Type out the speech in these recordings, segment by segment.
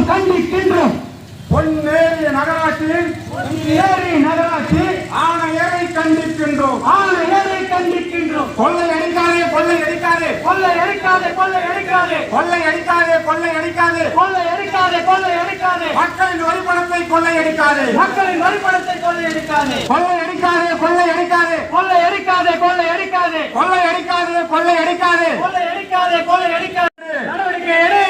கண்டிக்கின்றோம். பொன்னேரி நகராட்சியில் ஆணையரை கண்டிக்கின்றோம். கொள்ளையடிக்காதே. மக்களின் வரிப்பணத்தை கொள்ளையடிக்காதே. நடவடிக்கை எடு.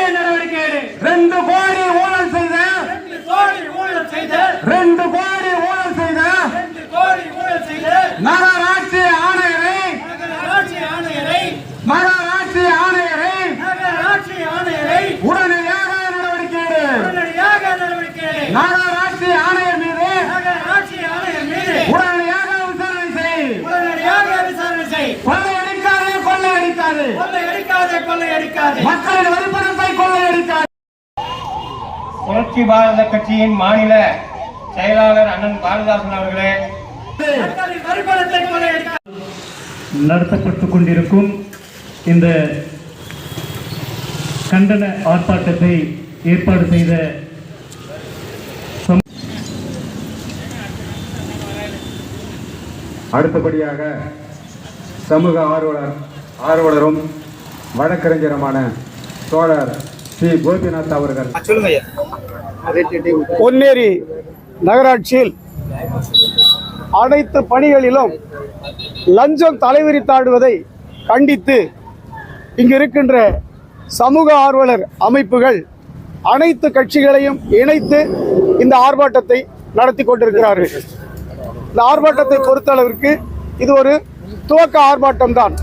2 கோடி ஊழல் செய்த 2 கோடி ஊழல் செய்த நகராட்சி ஆணையரை உடனடியாக நடவடிக்கை எடு. நகராட்சி ஆணையர் மீது உடனடியாக விசாரணை செய். கொள்ளையடிக்காதே. மக்களின் வரிப்பணத்தை கொள்ளையடிக்காதே. புரட்சி பாரத கட்சியின் மாநில செயலாளர் அண்ணன் பாரதிதாசன் அவர்களே, நடத்தப்பட்டுக் கொண்டிருக்கும் இந்த கண்டன ஆர்ப்பாட்டத்தை ஏற்பாடு செய்த அடுத்தபடியாக சமூக ஆர்வலரும் வழக்கறிஞருமான தோழர் சி. கோபிநாத் அவர்கள். பொன்னேரி நகராட்சியில் அனைத்து பணிகளிலும் லஞ்சம் தலைவிரித்தாடுவதை கண்டித்து இங்கு இருக்கின்ற சமூக ஆர்வலர் அமைப்புகள் அனைத்து கட்சிகளையும் இணைத்து இந்த ஆர்ப்பாட்டத்தை நடத்தி கொண்டிருக்கிறார்கள். இந்த ஆர்ப்பாட்டத்தை பொறுத்தளவிற்கு இது ஒரு துவக்க ஆர்ப்பாட்டம்தான்.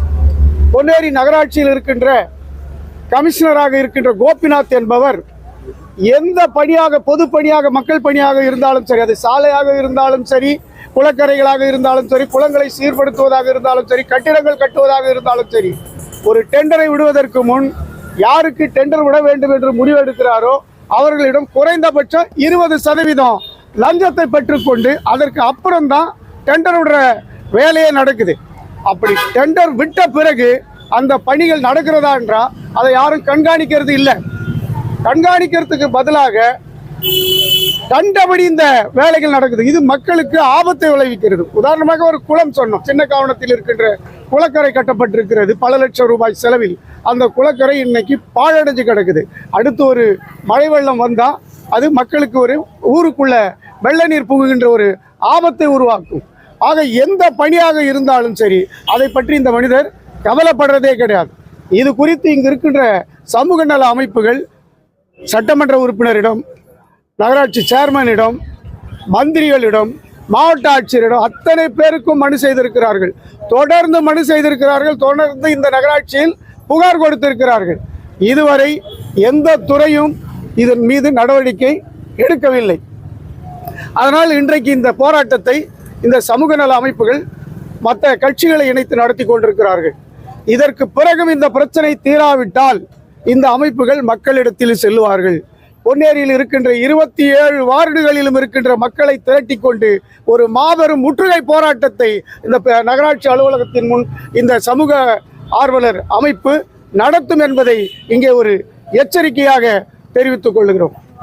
பொன்னேரி நகராட்சியில் இருக்கின்ற கமிஷனராக இருக்கின்ற கோபிநாத் என்பவர் எந்த பணியாக, பொது பணியாக, மக்கள் பணியாக இருந்தாலும் சரி, அது சாலையாக இருந்தாலும் சரி, குளக்கரைகளாக இருந்தாலும் சரி, குளங்களை சீர்படுத்துவதாக இருந்தாலும் சரி, கட்டிடங்கள் கட்டுவதாக இருந்தாலும் சரி, ஒரு டெண்டரை விடுவதற்கு முன் யாருக்கு டெண்டர் விட வேண்டும் என்று முடிவெடுக்கிறாரோ அவர்களிடம் குறைந்தபட்சம் 20% லஞ்சத்தை பெற்றுக்கொண்டு அதற்கு அப்புறம்தான் டெண்டர் விடுற வேலையே நடக்குது. அப்படி டெண்டர் விட்ட பிறகு அந்த பணிகள் நடக்கிறதா என்றால் அதை யாரும் கண்காணிக்கிறது இல்லை. கண்காணிக்கிறதுக்கு பதிலாக கண்டபடி இந்த வேலைகள் நடக்குது. இது மக்களுக்கு ஆபத்தை விளைவிக்கிறது. உதாரணமாக ஒரு குளம் சொன்னோம். சின்ன காவணத்தில் இருக்கின்ற குளக்கரை கட்டப்பட்டிருக்கிறது பல லட்சம் ரூபாய் செலவில். அந்த குளக்கரை இன்னைக்கு பாழடைஞ்சு கிடக்குது. அடுத்து ஒரு மழை வெள்ளம் வந்தால் அது மக்களுக்கு ஒரு ஊருக்குள்ள வெள்ள நீர் புகுகின்ற ஒரு ஆபத்தை உருவாக்கும். ஆக எந்த பணியாக இருந்தாலும் சரி அதை பற்றி இந்த மனிதர் கவலைப்படுறதே கிடையாது. இது குறித்து இங்கு இருக்கின்ற சமூக நல அமைப்புகள் சட்டமன்ற உறுப்பினரிடம், நகராட்சி சேர்மனிடம், மந்திரிகளிடம், மாவட்ட ஆட்சியரிடம் அத்தனை பேருக்கும் மனு செய்திருக்கிறார்கள். தொடர்ந்து மனு செய்திருக்கிறார்கள். தொடர்ந்து இந்த நகராட்சியில் புகார் கொடுத்திருக்கிறார்கள். இதுவரை எந்த துறையும் இதன் மீது நடவடிக்கை எடுக்கவில்லை. அதனால் இன்றைக்கு இந்த போராட்டத்தை இந்த சமூக நல அமைப்புகள் மற்ற கட்சிகளை இணைத்து நடத்தி கொண்டிருக்கிறார்கள். இதற்கு பிறகும் இந்த பிரச்சனை தீராவிட்டால் இந்த அமைப்புகள் மக்களிடத்தில் செல்வார்கள். பொன்னேரியில் இருக்கின்ற 27 வார்டுகளிலும் இருக்கின்ற மக்களை திரட்டி கொண்டு ஒரு மாபெரும் முற்றுகை போராட்டத்தை இந்த நகராட்சி அலுவலகத்தின் முன் இந்த சமூக ஆர்வலர் அமைப்பு நடத்தும் என்பதை இங்கே ஒரு எச்சரிக்கையாக தெரிவித்துக் கொள்கிறோம்.